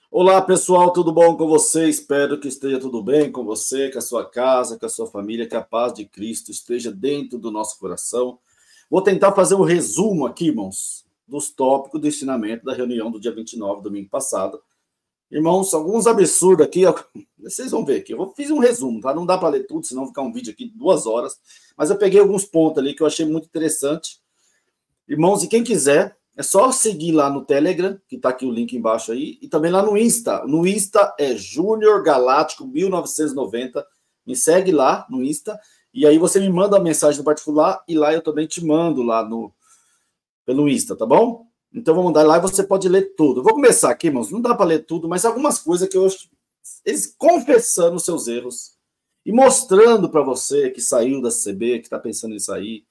Olá, pessoal, tudo bom com você? Espero que esteja tudo bem com você, com a sua casa, com a sua família, que a paz de Cristo esteja dentro do nosso coração. Vou tentar fazer um resumo aqui, irmãos, dos tópicos do ensinamento da reunião do dia 29, domingo passado. Irmãos, alguns absurdos aqui, vocês vão ver aqui. Eu fiz um resumo, tá? Não dá para ler tudo, senão vai ficar um vídeo aqui de 2 horas. Mas eu peguei alguns pontos ali que eu achei muito interessante. Irmãos, e quem quiser, é só seguir lá no Telegram, que está aqui o link embaixo aí, e também lá no Insta. No Insta é Júnior Galáctico 1990. Me segue lá no Insta, e aí você me manda a mensagem no particular, e lá eu também te mando lá pelo Insta, tá bom? Então vou mandar lá e você pode ler tudo. Eu vou começar aqui, irmãos, não dá para ler tudo, mas algumas coisas que eles confessando os seus erros e mostrando para você que saiu da CB, que está pensando em sair,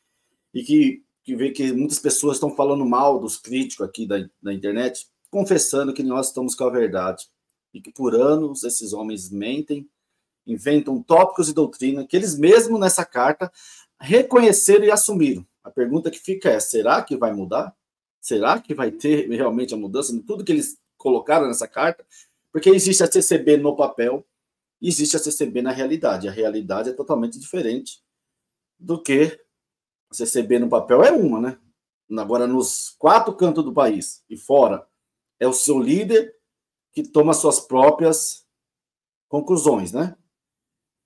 e que vê que muitas pessoas estão falando mal dos críticos aqui da internet, confessando que nós estamos com a verdade. E que por anos esses homens mentem, inventam tópicos e doutrina que eles mesmos nessa carta reconheceram e assumiram. A pergunta que fica é, será que vai mudar? Será que vai ter realmente a mudança em tudo que eles colocaram nessa carta? Porque existe a CCB no papel e existe a CCB na realidade. A realidade é totalmente diferente do que a CCB no papel é uma, né? Agora, nos 4 cantos do país e fora, é o seu líder que toma suas próprias conclusões, né?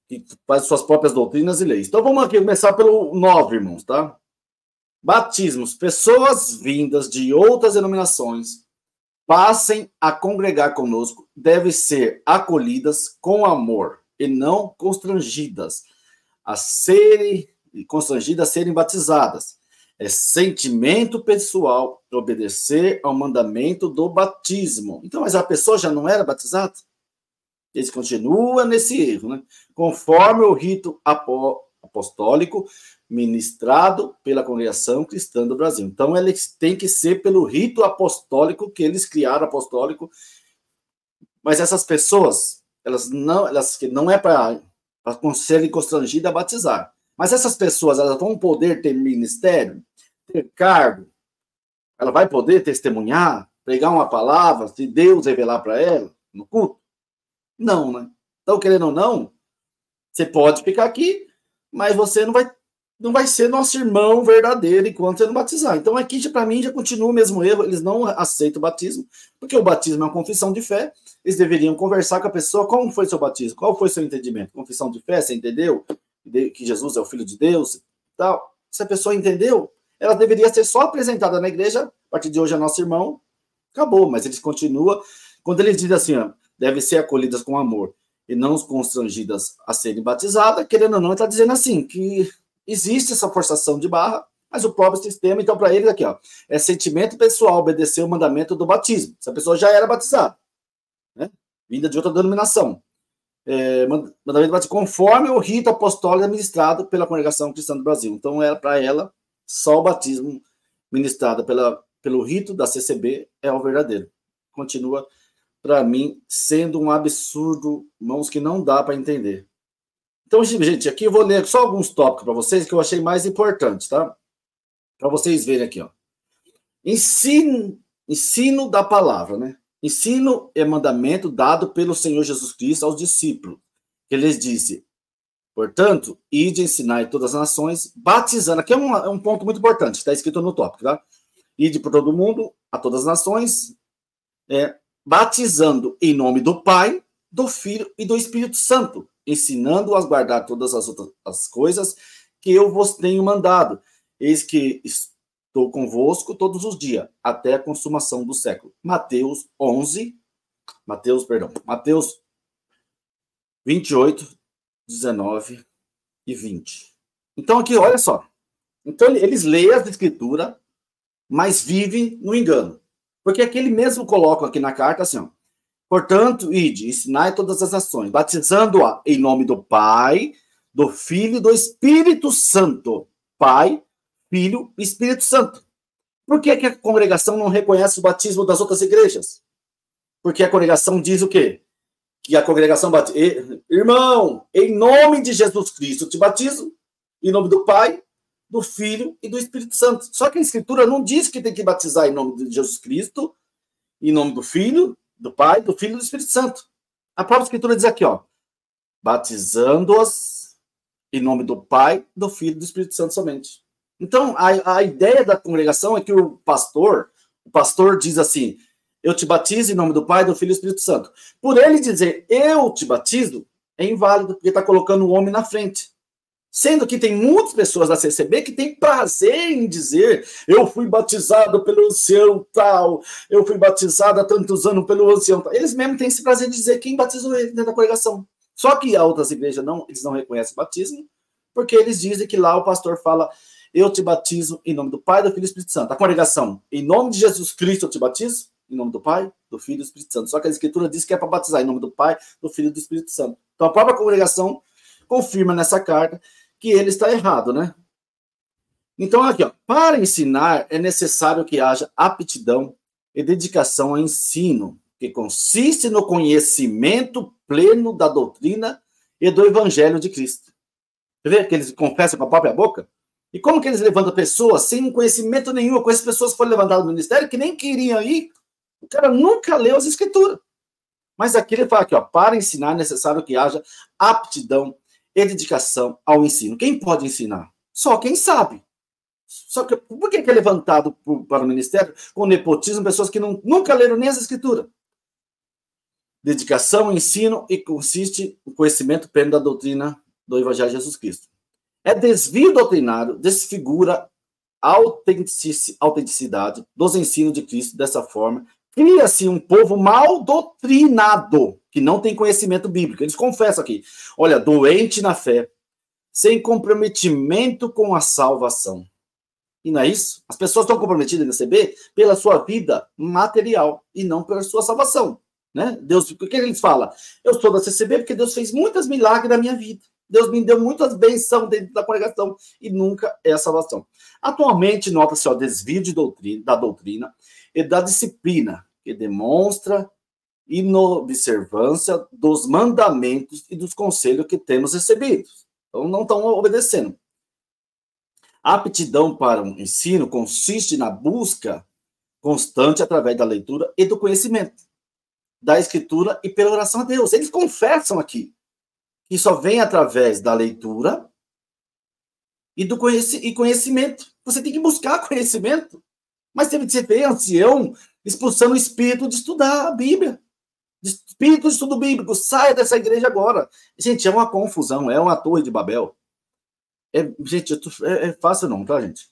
Que faz suas próprias doutrinas e leis. Então, vamos aqui começar pelo 9, irmãos, tá? Batismos. Pessoas vindas de outras denominações passem a congregar conosco devem ser acolhidas com amor e não constrangidas a serem batizadas. É sentimento pessoal obedecer ao mandamento do batismo. Então, mas a pessoa já não era batizada? Eles continuam nesse erro, né? Conforme o rito apostólico ministrado pela Congregação Cristã do Brasil. Então, eles têm que ser pelo rito apostólico que eles criaram, apostólico. Mas essas pessoas, elas que não é para serem constrangidas a batizar. Mas essas pessoas, elas vão poder ter ministério, ter cargo, ela vai poder testemunhar, pregar uma palavra, se Deus revelar para ela no culto? Não, né? Então, querendo ou não, você pode ficar aqui, mas você não vai ser nosso irmão verdadeiro enquanto você não batizar. Então, aqui, para mim, já continua o mesmo erro, eles não aceitam o batismo, porque o batismo é uma confissão de fé, eles deveriam conversar com a pessoa, como foi seu batismo, qual foi seu entendimento? Confissão de fé, você entendeu? Que Jesus é o Filho de Deus, tal. Se a pessoa entendeu, ela deveria ser só apresentada na igreja, a partir de hoje é nosso irmão, acabou, mas eles continuam, quando eles dizem assim, ó, devem ser acolhidas com amor e não constrangidas a serem batizadas, querendo ou não, ele está dizendo assim, que existe essa forçação de barra, mas o próprio sistema, então para eles aqui, ó, é sentimento pessoal obedecer o mandamento do batismo, se a pessoa já era batizada, né, vinda de outra denominação, mandamento batismo, conforme o rito apostólico administrado pela Congregação Cristã do Brasil. Então, para ela, só o batismo ministrado pelo rito da CCB é o verdadeiro. Continua, para mim, sendo um absurdo, irmãos, que não dá para entender. Então, gente, aqui eu vou ler só alguns tópicos para vocês que eu achei mais importantes, tá? Para vocês verem aqui, ó. Ensino da palavra, né? Ensino é mandamento dado pelo Senhor Jesus Cristo aos discípulos. Ele lhes disse, portanto, ide ensinar em todas as nações, batizando. Aqui é um ponto muito importante, está escrito no tópico, tá? Ide por todo mundo, a todas as nações, batizando em nome do Pai, do Filho e do Espírito Santo, ensinando-os a guardar todas as outras as coisas que eu vos tenho mandado. Eis que estou convosco todos os dias, até a consumação do século. Mateus 28, 19 e 20. Então aqui, olha só. Então eles leem as escrituras, mas vivem no engano. Porque aqui ele mesmo coloca aqui na carta assim, ó. Portanto, ide, ensinai todas as nações, batizando-a em nome do Pai, do Filho e do Espírito Santo. Pai, Filho e Espírito Santo. Por que a congregação não reconhece o batismo das outras igrejas? Porque a congregação diz o quê? Que a congregação batiza. Irmão, em nome de Jesus Cristo, eu te batizo. Em nome do Pai, do Filho e do Espírito Santo. Só que a Escritura não diz que tem que batizar em nome de Jesus Cristo, em nome do Filho, do Pai, do Filho e do Espírito Santo. A própria Escritura diz aqui, ó, batizando-as em nome do Pai, do Filho e do Espírito Santo somente. Então, a ideia da congregação é que o pastor diz assim, eu te batizo em nome do Pai, do Filho e do Espírito Santo. Por ele dizer, eu te batizo, é inválido, porque está colocando o homem na frente. Sendo que tem muitas pessoas da CCB que têm prazer em dizer, eu fui batizado pelo ancião tal, eu fui batizado há tantos anos pelo ancião tal. Eles mesmos têm esse prazer de dizer quem batizou ele dentro da congregação. Só que as outras igrejas eles não reconhecem o batismo, porque eles dizem que lá o pastor fala, eu te batizo em nome do Pai, do Filho e do Espírito Santo. A congregação, em nome de Jesus Cristo eu te batizo, em nome do Pai, do Filho e do Espírito Santo. Só que a Escritura diz que é para batizar em nome do Pai, do Filho e do Espírito Santo. Então a própria congregação confirma nessa carta que ele está errado, né? Então aqui, ó, para ensinar é necessário que haja aptidão e dedicação ao ensino, que consiste no conhecimento pleno da doutrina e do Evangelho de Cristo. Você vê que eles confessam com a própria boca? E como que eles levantam pessoas sem conhecimento nenhum, com essas pessoas que foram levantadas no ministério, que nem queriam ir? O cara nunca leu as escrituras. Mas aqui ele fala aqui, ó, para ensinar é necessário que haja aptidão e dedicação ao ensino. Quem pode ensinar? Só quem sabe. Só que por que é levantado para o ministério com nepotismo pessoas que nunca leram nem as escrituras? Dedicação, ensino e consiste no conhecimento pleno da doutrina do Evangelho de Jesus Cristo. É desvio doutrinário, desfigura a autenticidade dos ensinos de Cristo dessa forma. Cria-se um povo mal doutrinado, que não tem conhecimento bíblico. Eles confessam aqui, olha, doente na fé, sem comprometimento com a salvação. E não é isso? As pessoas estão comprometidas em receber pela sua vida material e não pela sua salvação. Né? Deus, o que eles falam? Eu sou da CCB porque Deus fez muitos milagres na minha vida. Deus me deu muitas bênçãos dentro da congregação e nunca é a salvação. Atualmente, nota-se o desvio da doutrina e da disciplina, que demonstra inobservância dos mandamentos e dos conselhos que temos recebidos. Então, não estão obedecendo. A aptidão para o ensino consiste na busca constante através da leitura e do conhecimento, da escritura e pela oração a Deus. Eles confessam aqui que só vem através da leitura e do conhecimento. Você tem que buscar conhecimento. Mas teve que ser ancião expulsando o espírito de estudar a Bíblia. De espírito de estudo bíblico. Saia dessa igreja agora. Gente, é uma confusão. É uma torre de Babel. Gente, é fácil não, tá, gente?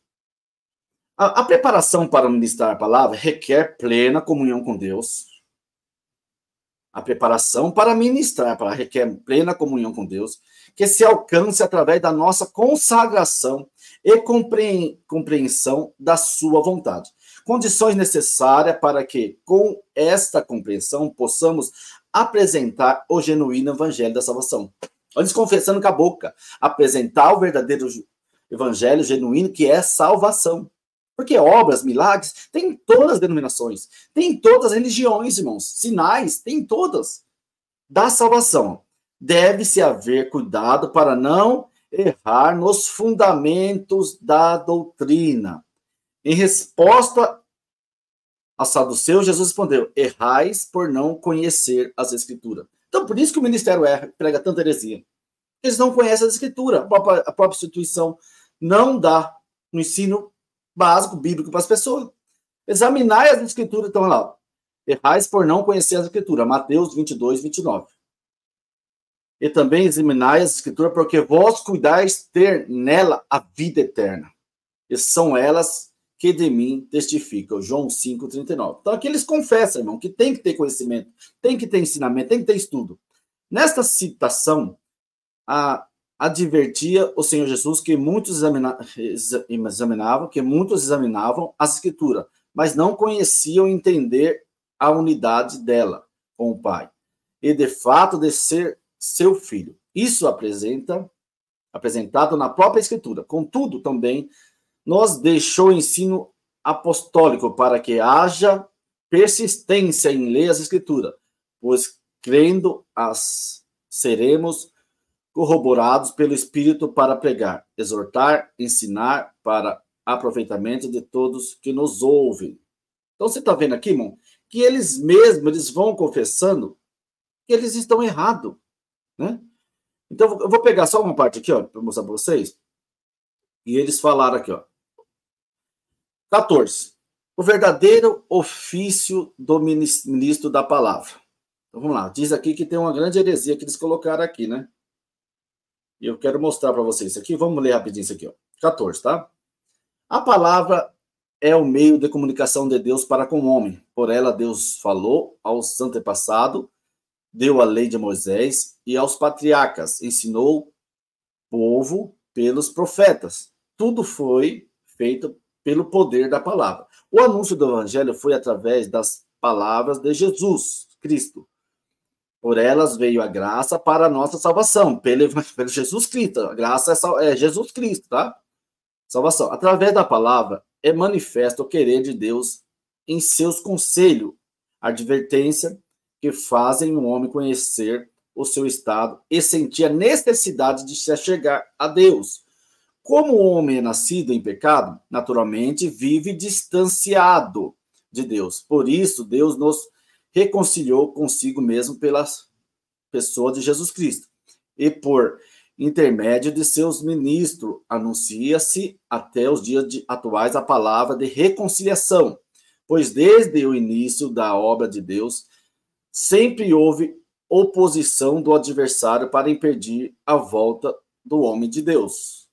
A preparação para ministrar a palavra requer plena comunhão com Deus. A preparação para ministrar requer plena comunhão com Deus, que se alcance através da nossa consagração e compreensão da sua vontade. Condições necessárias para que, com esta compreensão, possamos apresentar o genuíno evangelho da salvação. Eles confessando com a boca, apresentar o verdadeiro evangelho genuíno, que é salvação. Porque obras, milagres, tem em todas as denominações, tem em todas as religiões, irmãos. Sinais, tem em todas. Da salvação, deve-se haver cuidado para não errar nos fundamentos da doutrina. Em resposta a saduceus, Jesus respondeu, errais por não conhecer as escrituras. Então, por isso que o ministério prega tanta heresia. Eles não conhecem as escrituras. A própria instituição não dá um ensino básico, bíblico para as pessoas. Examinar as escrituras, então lá. Errais por não conhecer as escrituras. Mateus 22, 29. E também examinai as escrituras, porque vós cuidais ter nela a vida eterna. E são elas que de mim testificam. João 5, 39. Então aqui eles confessam, irmão, que tem que ter conhecimento, tem que ter ensinamento, tem que ter estudo. Nesta citação, advertia o Senhor Jesus que muitos examinavam as escrituras, mas não conheciam entender a unidade dela com o Pai, e de fato de ser seu filho. Isso apresentado na própria escritura. Contudo, também nos deixou ensino apostólico para que haja persistência em ler as escrituras, pois crendo seremos corroborados pelo Espírito para pregar, exortar, ensinar para aproveitamento de todos que nos ouvem. Então, você está vendo aqui, irmão, que eles mesmos, eles vão confessando que eles estão errados, né? Então, eu vou pegar só uma parte aqui, ó, para mostrar para vocês. E eles falaram aqui, ó. 14. O verdadeiro ofício do ministro da palavra. Então, vamos lá. Diz aqui que tem uma grande heresia que eles colocaram aqui, né? E eu quero mostrar para vocês isso aqui. Vamos ler rapidinho isso aqui, ó. 14, tá? A palavra é o meio de comunicação de Deus para com o homem. Por ela, Deus falou aos antepassados, deu a lei de Moisés e aos patriarcas, ensinou o povo pelos profetas. Tudo foi feito pelo poder da palavra. O anúncio do evangelho foi através das palavras de Jesus Cristo. Por elas veio a graça para a nossa salvação, pelo Jesus Cristo. A graça é Jesus Cristo, tá? Salvação. Através da palavra é manifesto o querer de Deus em seus conselhos, advertência que fazem o homem conhecer o seu estado e sentir a necessidade de se achegar a Deus. Como o homem é nascido em pecado, naturalmente vive distanciado de Deus. Por isso, Deus nos reconciliou consigo mesmo pela pessoa de Jesus Cristo. E por intermédio de seus ministros, anuncia-se até os dias atuais a palavra de reconciliação. Pois desde o início da obra de Deus, sempre houve oposição do adversário para impedir a volta do homem de Deus.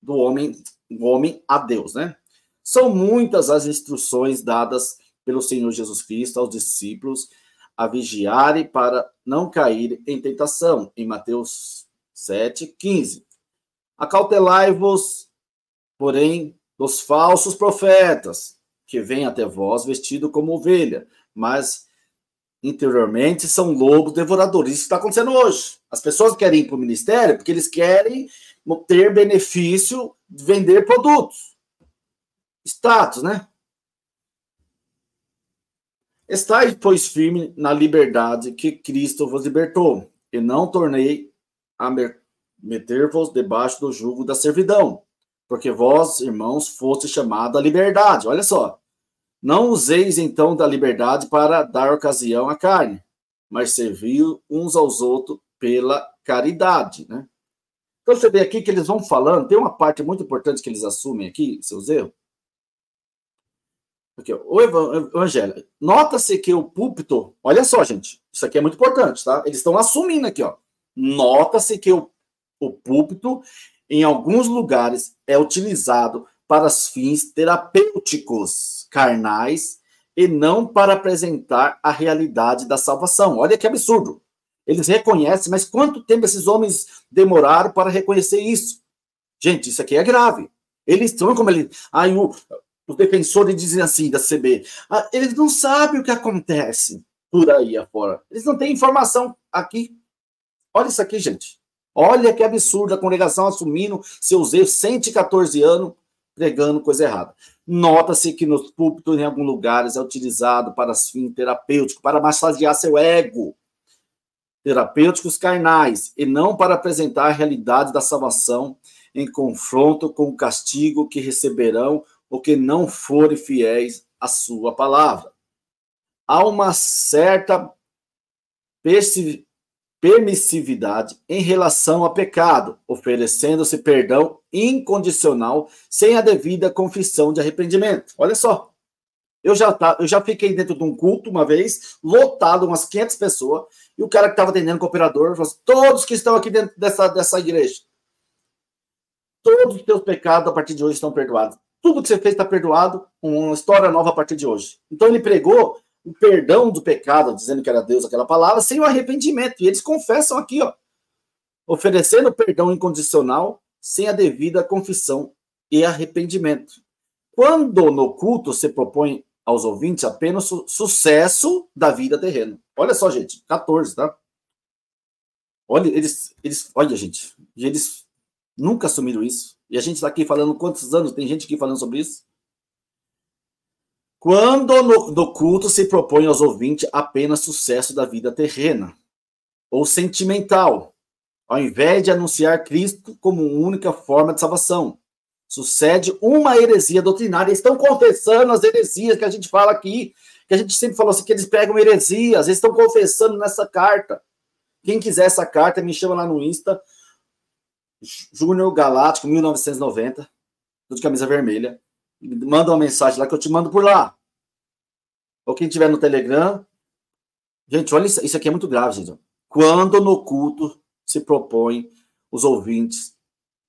Do homem a Deus, né? São muitas as instruções dadas pelo Senhor Jesus Cristo aos discípulos a vigiarem para não cair em tentação, em Mateus 7:15. Acautelai-vos, porém, dos falsos profetas, que vêm até vós vestido como ovelha, mas interiormente são lobos devoradores. Isso está acontecendo hoje. As pessoas querem ir para o ministério porque eles querem ter benefício de vender produtos. Status, né? Estai, pois, firme na liberdade que Cristo vos libertou, e não tornei a meter-vos debaixo do jugo da servidão, porque vós, irmãos, foste chamados à liberdade. Olha só. Não useis, então, da liberdade para dar ocasião à carne, mas servi uns aos outros pela caridade, né? Então, você vê aqui que eles vão falando, tem uma parte muito importante que eles assumem aqui, seus erros. Aqui, ó, o evangelho. Nota-se que o púlpito, olha só, gente, isso aqui é muito importante, tá? Eles estão assumindo aqui, ó. Nota-se que o púlpito, em alguns lugares, é utilizado para fins terapêuticos carnais e não para apresentar a realidade da salvação. Olha que absurdo. Eles reconhecem, mas quanto tempo esses homens demoraram para reconhecer isso? Gente, isso aqui é grave. Eles estão como eles... Aí os defensores dizem assim da CB, eles não sabem o que acontece por aí afora. Eles não têm informação aqui. Olha isso aqui, gente. Olha que absurdo a congregação assumindo seus erros, 114 anos, pregando coisa errada. Nota-se que nos púlpitos, em alguns lugares, é utilizado para fins terapêuticos, para massagear seu ego, terapêuticos carnais, e não para apresentar a realidade da salvação em confronto com o castigo que receberão ou que não forem fiéis à sua palavra. Há uma certa permissividade em relação ao pecado, oferecendo-se perdão incondicional sem a devida confissão de arrependimento. Olha só, eu já fiquei dentro de um culto uma vez, lotado, umas 500 pessoas, e o cara que estava atendendo com o operador falou assim, todos que estão aqui dentro dessa igreja, todos os teus pecados a partir de hoje estão perdoados. Tudo que você fez está perdoado, uma história nova a partir de hoje. Então ele pregou o perdão do pecado, dizendo que era Deus aquela palavra, sem o arrependimento. E eles confessam aqui, ó, oferecendo perdão incondicional, sem a devida confissão e arrependimento. Quando no culto se propõe aos ouvintes apenas o sucesso da vida terrena. Olha só, gente, 14, tá? Olha, olha, gente, e eles nunca assumiram isso. E a gente está aqui falando quantos anos, tem gente aqui falando sobre isso. Quando no culto se propõe aos ouvintes apenas sucesso da vida terrena ou sentimental, ao invés de anunciar Cristo como única forma de salvação, sucede uma heresia doutrinária. Eles estão confessando as heresias que a gente fala aqui, que a gente sempre falou assim, que eles pregam heresias, eles estão confessando nessa carta. Quem quiser essa carta, me chama lá no Insta, Júnior Galáctico, 1990, tô de camisa vermelha. Manda uma mensagem lá que eu te mando por lá. Ou quem tiver no Telegram. Gente, olha isso aqui é muito grave, gente. Quando no culto se propõe os ouvintes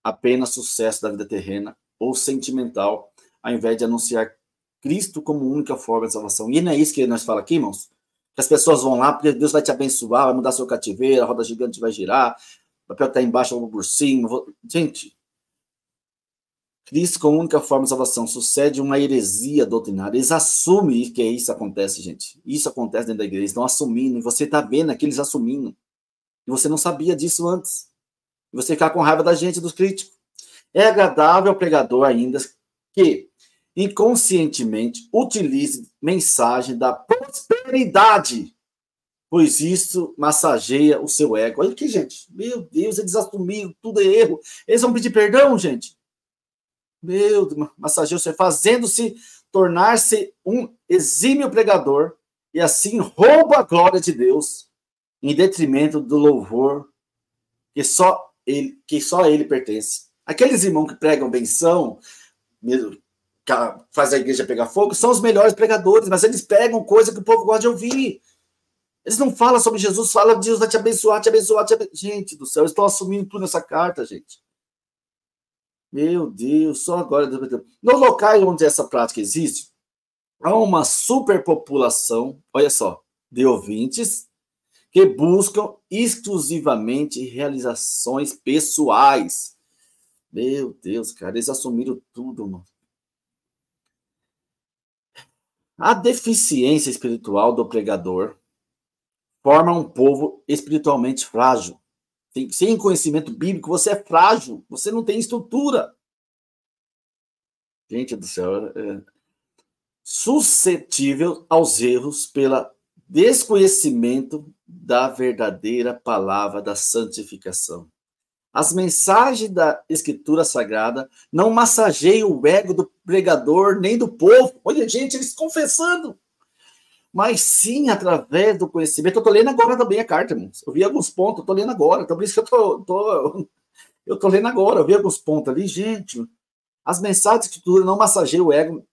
apenas sucesso da vida terrena ou sentimental, ao invés de anunciar Cristo como única forma de salvação. E não é isso que nós falamos aqui, irmãos? Que as pessoas vão lá, porque Deus vai te abençoar, vai mudar seu cativeiro, a roda gigante vai girar, o papel está embaixo, eu vou por cima. Gente, Cristo como única forma de salvação sucede uma heresia doutrinária. Eles assumem que isso acontece, gente. Isso acontece dentro da igreja. Eles estão assumindo, e você está vendo aqueles assumindo. E você não sabia disso antes. E você ficar com raiva da gente, dos críticos. É agradável ao pregador ainda que inconscientemente utilize mensagem da prosperidade, pois isso massageia o seu ego. Olha aqui, gente. Meu Deus, eles assumiram, tudo é erro. Eles vão pedir perdão, gente. Meu Deus, massageia o seu, fazendo-se tornar-se um exímio pregador e assim rouba a glória de Deus em detrimento do louvor que só a ele pertence. Aqueles irmãos que pregam benção, faz a igreja pegar fogo, são os melhores pregadores, mas eles pregam coisa que o povo gosta de ouvir. Eles não falam sobre Jesus, falam que Deus vai te abençoar, te abençoar, te abençoar. Gente do céu, eles estão assumindo tudo nessa carta, gente. Meu Deus, só agora. No local onde essa prática existe, há uma superpopulação, olha só, de ouvintes que buscam exclusivamente realizações pessoais. Meu Deus, cara, eles assumiram tudo, mano. A deficiência espiritual do pregador forma um povo espiritualmente frágil. Sem conhecimento bíblico, você é frágil, você não tem estrutura. Gente do céu, suscetível aos erros pela desconhecimento da verdadeira palavra da santificação. As mensagens da Escritura Sagrada não massageiam o ego do pregador nem do povo. Olha, gente, eles confessando. Mas sim, através do conhecimento. Eu estou lendo agora também a carta, irmãos. Eu vi alguns pontos, eu estou lendo agora. Então, por isso que eu estou lendo agora. Eu vi alguns pontos ali. Gente, as mensagens da Escritura não massageiam o ego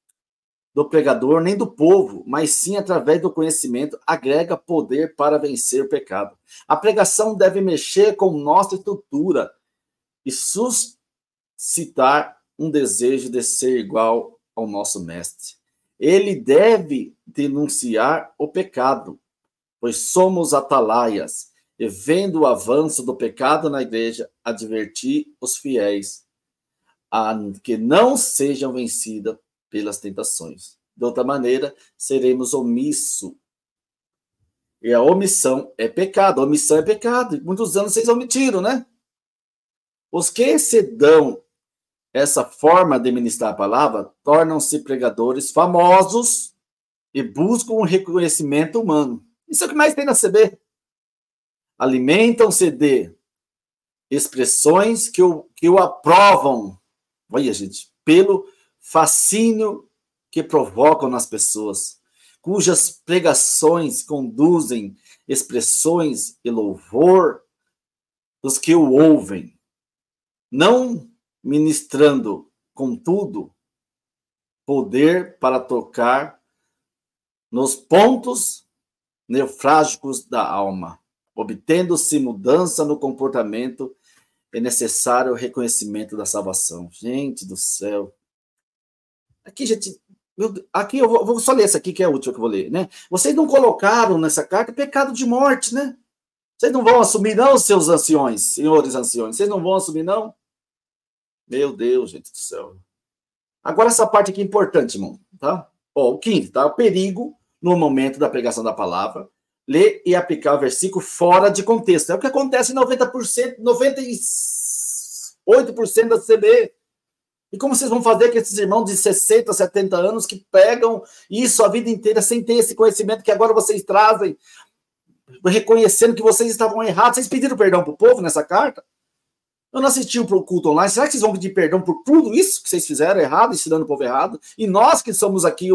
do pregador nem do povo, mas sim, através do conhecimento, agrega poder para vencer o pecado. A pregação deve mexer com nossa estrutura e suscitar um desejo de ser igual ao nosso mestre. Ele deve denunciar o pecado, pois somos atalaias, e vendo o avanço do pecado na igreja, advertir os fiéis a que não sejam vencidos pelas tentações. De outra maneira, seremos omissos. E a omissão é pecado. A omissão é pecado. Muitos anos vocês omitiram, né? Os que se dão essa forma de ministrar a palavra tornam-se pregadores famosos e buscam um reconhecimento humano. Isso é o que mais tem na CB. Alimentam-se de expressões que o aprovam. Olha, gente, pelo fascínio que provocam nas pessoas, cujas pregações conduzem expressões e louvor dos que o ouvem, não ministrando, contudo, poder para tocar nos pontos nevrálgicos da alma, obtendo-se mudança no comportamento, é necessário o reconhecimento da salvação. Gente do céu. Aqui, gente, aqui eu vou só ler essa aqui, que é a última que eu vou ler, né? Vocês não colocaram nessa carta pecado de morte, né? Vocês não vão assumir, não, seus anciões, senhores anciões? Vocês não vão assumir, não? Meu Deus, gente do céu. Agora, essa parte aqui é importante, irmão, tá? Ó, o quinto, tá? O perigo, no momento da pregação da palavra, ler e aplicar o versículo fora de contexto. É o que acontece em 90%, 98% da CB. E como vocês vão fazer com esses irmãos de 60, 70 anos que pegam isso a vida inteira sem ter esse conhecimento que agora vocês trazem, reconhecendo que vocês estavam errados? Vocês pediram perdão para o povo nessa carta? Eu não assisti o culto online. Será que vocês vão pedir perdão por tudo isso que vocês fizeram errado, ensinando o povo errado? E nós que somos aqui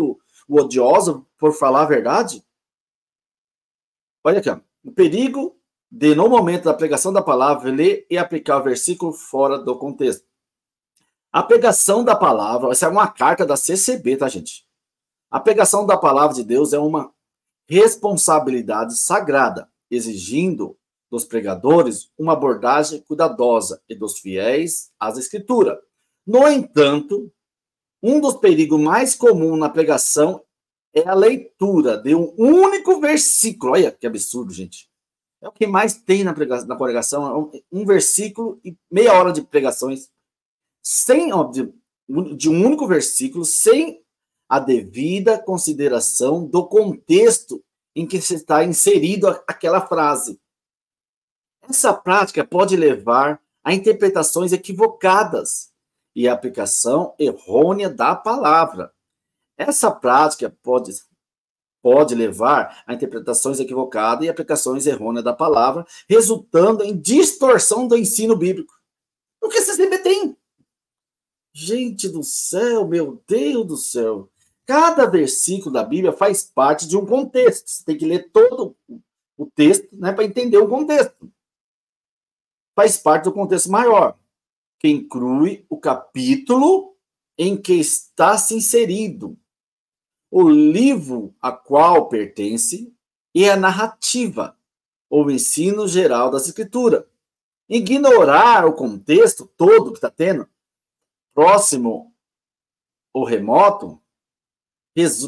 o odioso por falar a verdade? Olha aqui, ó. O perigo de, no momento da pregação da palavra, ler e aplicar o versículo fora do contexto. A pregação da palavra, essa é uma carta da CCB, tá, gente? A pregação da palavra de Deus é uma responsabilidade sagrada, exigindo dos pregadores uma abordagem cuidadosa e dos fiéis às escrituras. No entanto, um dos perigos mais comuns na pregação é a leitura de um único versículo. Olha que absurdo, gente. É o que mais tem na pregação, um versículo e meia hora de pregações de um único versículo, sem a devida consideração do contexto em que se está inserido aquela frase. Essa prática pode levar a interpretações equivocadas e a aplicação errônea da palavra. Essa prática pode levar a interpretações equivocadas e aplicações errôneas da palavra, resultando em distorção do ensino bíblico. O que vocês sempre tem? Gente do céu, meu Deus do céu. Cada versículo da Bíblia faz parte de um contexto. Você tem que ler todo o texto, né, para entender o contexto. Faz parte do contexto maior, que inclui o capítulo em que está se inserido, o livro a qual pertence e a narrativa, ou ensino geral das Escrituras. Ignorar o contexto todo que está tendo, próximo ou remoto,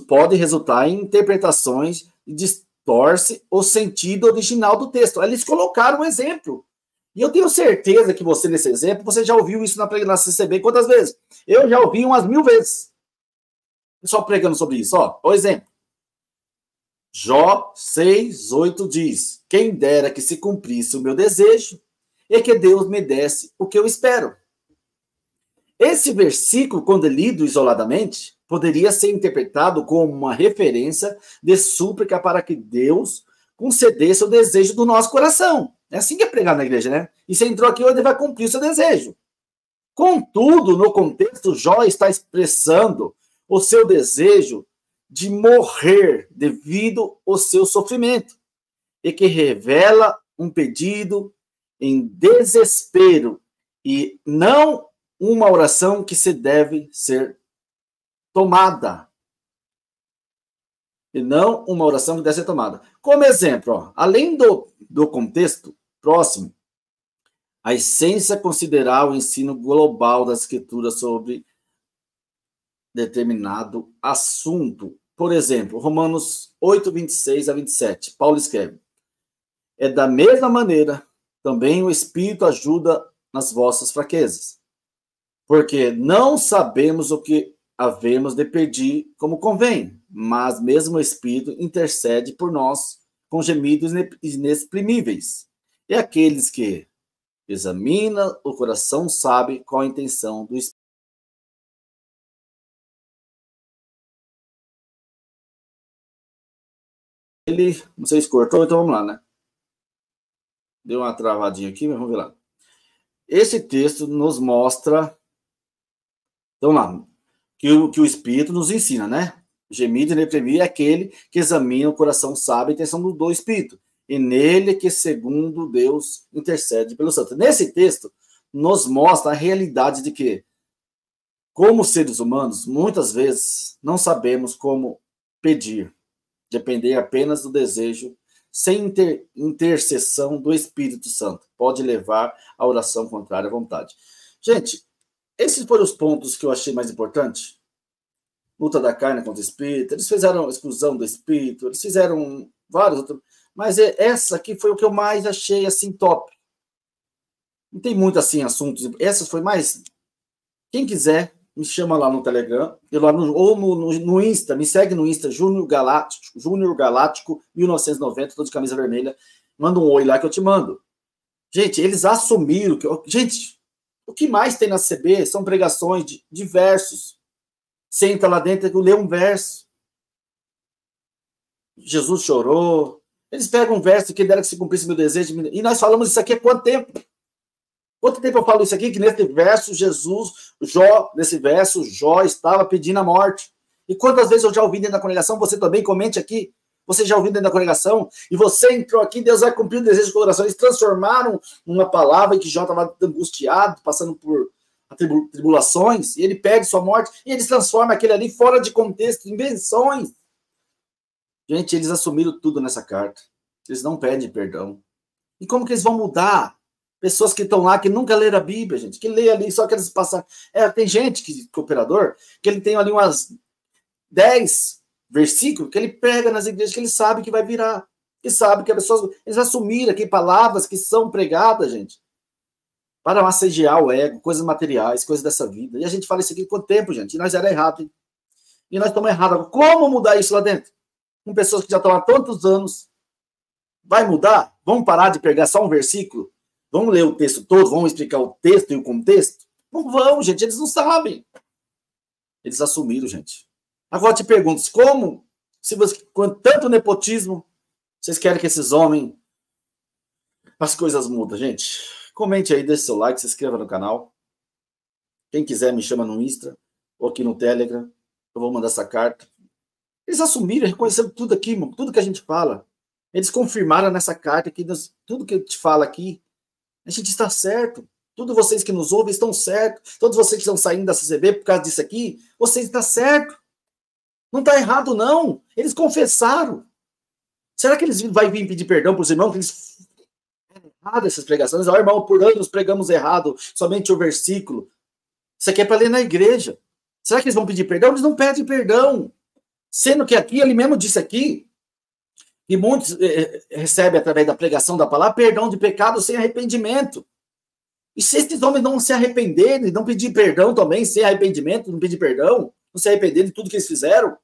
pode resultar em interpretações e distorce o sentido original do texto. Eles colocaram um exemplo. E eu tenho certeza que você, nesse exemplo, você já ouviu isso na CCB quantas vezes? Eu já ouvi umas 1000 vezes. Pessoal pregando sobre isso. Ó, o exemplo. Jó 6:8 diz: quem dera que se cumprisse o meu desejo e que Deus me desse o que eu espero. Esse versículo, quando lido isoladamente, poderia ser interpretado como uma referência de súplica para que Deus concedesse o desejo do nosso coração. É assim que é pregar na igreja, né? E você entrou aqui, hoje vai cumprir o seu desejo. Contudo, no contexto, Jó está expressando o seu desejo de morrer devido ao seu sofrimento, e que revela um pedido em desespero e não uma oração que se deve ser tomada. E não uma oração que deve ser tomada. Como exemplo, ó, além do contexto próximo, a essência é considerar o ensino global das escrituras sobre determinado assunto. Por exemplo, Romanos 8:26-27, Paulo escreve: é da mesma maneira, também o Espírito ajuda nas vossas fraquezas, porque não sabemos o que havemos de pedir como convém, mas mesmo o Espírito intercede por nós com gemidos inexprimíveis. E aqueles que examina o coração sabe qual a intenção do Espírito. Ele, não sei se cortou, então vamos lá, né? Deu uma travadinha aqui, mas vamos ver lá. Esse texto nos mostra, então lá, que o Espírito nos ensina, né? Gemido e inexprimível é aquele que examina o coração, sabe a intenção do Espírito. E nele que, segundo Deus, intercede pelo santo. Nesse texto, nos mostra a realidade de que, como seres humanos, muitas vezes não sabemos como pedir, depender apenas do desejo, sem intercessão do Espírito Santo. Pode levar à oração contrária à vontade. Gente, esses foram os pontos que eu achei mais importantes. Luta da carne contra o Espírito, eles fizeram exclusão do Espírito, eles fizeram vários outros, mas essa aqui foi o que eu mais achei, assim, top. Não tem muito, assim, assuntos. Essas foi mais... Quem quiser, me chama lá no Telegram, ou no Insta, me segue no Insta, Júnior Galáctico 1990, tô de camisa vermelha. Manda um oi lá que eu te mando. Gente, eles assumiram que... Gente, o que mais tem na CB são pregações de versos. Você entra lá dentro e lê um verso. Jesus chorou. Eles pegam um verso que dera que se cumprisse meu desejo. E nós falamos isso aqui há quanto tempo? Quanto tempo eu falo isso aqui? Que nesse verso, Jó estava pedindo a morte. E quantas vezes eu já ouvi dentro da congregação, você também, comente aqui, você já ouviu dentro da congregação, e você entrou aqui, Deus vai cumprir o desejo do coração. Eles transformaram uma palavra que Jó estava angustiado, passando por tribulações, e ele pede sua morte, e eles transformam aquele ali fora de contexto, invenções. Gente, eles assumiram tudo nessa carta. Eles não pedem perdão. E como que eles vão mudar? Pessoas que estão lá, que nunca leram a Bíblia, gente, que lê ali só aqueles passagens. Tem gente, cooperador, que ele tem ali umas 10 versículos que ele prega nas igrejas, que ele sabe que vai virar. Que sabe que as pessoas... Eles assumiram aqui palavras que são pregadas, gente, para massagear o ego, coisas materiais, coisas dessa vida. E a gente fala isso aqui quanto tempo, gente? E nós era errado, hein? E nós estamos errados. Como mudar isso lá dentro? Com pessoas que já estão há tantos anos. Vai mudar? Vamos parar de pegar só um versículo? Vamos ler o texto todo? Vamos explicar o texto e o contexto? Não vão, gente. Eles não sabem. Eles assumiram, gente. Agora eu te pergunto, como, se você, com tanto nepotismo, vocês querem que esses homens, as coisas mudam, gente? Comente aí, deixe seu like, se inscreva no canal. Quem quiser me chama no Insta ou aqui no Telegram. Eu vou mandar essa carta. Eles assumiram, reconheceram tudo aqui, mano, tudo que a gente fala. Eles confirmaram nessa carta que tudo que a gente fala aqui, a gente está certo. Todos vocês que nos ouvem estão certos. Todos vocês que estão saindo da CCB por causa disso aqui, vocês estão certos. Não está errado, não. Eles confessaram. Será que eles vão vir pedir perdão para os irmãos? Que eles errado essas pregações. Ó, irmão, por anos pregamos errado, somente o versículo. Isso aqui é para ler na igreja. Será que eles vão pedir perdão? Eles não pedem perdão. Sendo que aqui, ele mesmo disse aqui, que muitos recebem, através da pregação da palavra, perdão de pecado sem arrependimento. E se esses homens não se arrependerem, não pedir perdão também, sem arrependimento, não pedir perdão, não se arrependerem de tudo que eles fizeram,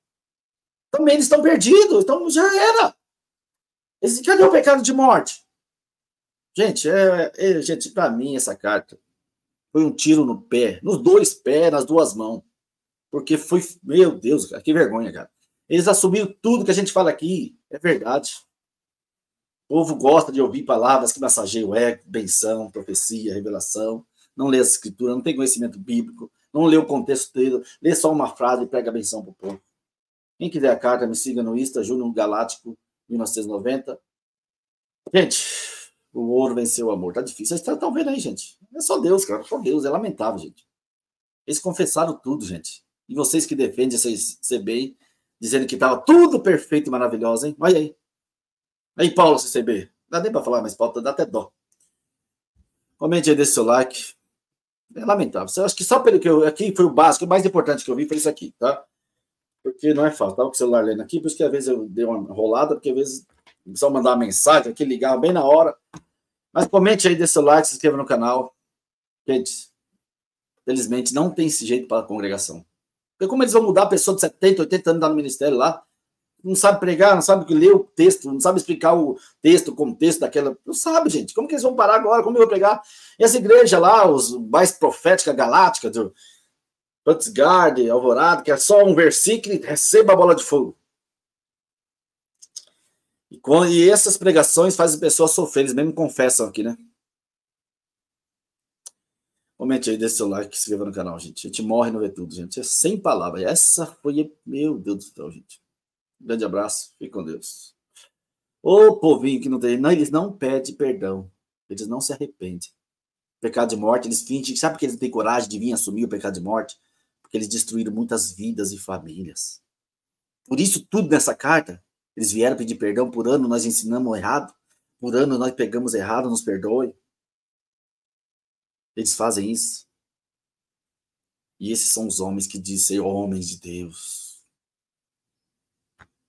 também eles estão perdidos, então já era. Cadê o pecado de morte? Gente, gente, para mim essa carta foi um tiro no pé, nos dois pés, nas duas mãos. Porque foi, meu Deus, cara, que vergonha, cara. Eles assumiram tudo que a gente fala aqui, é verdade. O povo gosta de ouvir palavras que massageiam o ego, benção, profecia, revelação. Não lê as escrituras, não tem conhecimento bíblico, não lê o contexto todo, lê só uma frase e prega benção para o povo. Quem quiser a carta, me siga no Insta, Júnior Galáctico, 1990. Gente, o ouro venceu o amor. Tá difícil. Vocês estão vendo aí, gente. É só Deus, cara. Só Deus. É lamentável, gente. Eles confessaram tudo, gente. E vocês que defendem esse CCB, dizendo que estava tudo perfeito e maravilhoso, hein? Olha aí. Aí, Paulo, CCB. Não dá nem para falar, mas Paulo, dá até dó. Comente aí, deixe seu like. É lamentável. Eu acho que só pelo que eu... Aqui foi o básico, o mais importante que eu vi foi isso aqui, tá? Porque não é fácil. Tava com o celular lendo aqui, por isso que às vezes eu dei uma enrolada, porque às vezes só mandar uma mensagem aqui, ligar bem na hora. Mas comente aí, deixe seu like, se inscreva no canal. Gente, felizmente não tem esse jeito para a congregação. Porque como eles vão mudar a pessoa de 70, 80 anos lá no ministério lá, não sabe pregar, não sabe ler o texto, não sabe explicar o texto, o contexto daquela... Não sabe, gente. Como que eles vão parar agora? Como eu vou pregar? E essa igreja lá, os mais profética, galáctica, do Putzgard, Alvorada, que é só um versículo e receba a bola de fogo. E essas pregações fazem as pessoas sofrer, eles mesmo confessam aqui, né? Comente aí, deixe seu like, se inscreva no canal, gente. A gente morre e não vê tudo, gente. É sem palavras. Essa foi... Meu Deus do céu, gente. Um grande abraço. Fique com Deus. Ô povinho que não tem... Não, eles não pedem perdão. Eles não se arrependem. Pecado de morte, eles fingem... Sabe por que eles não têm coragem de vir assumir o pecado de morte? Porque eles destruíram muitas vidas e famílias. Por isso, tudo nessa carta, eles vieram pedir perdão. Por ano nós ensinamos errado. Por ano nós pegamos errado, nos perdoe. Eles fazem isso. E esses são os homens que dizem ser homens de Deus.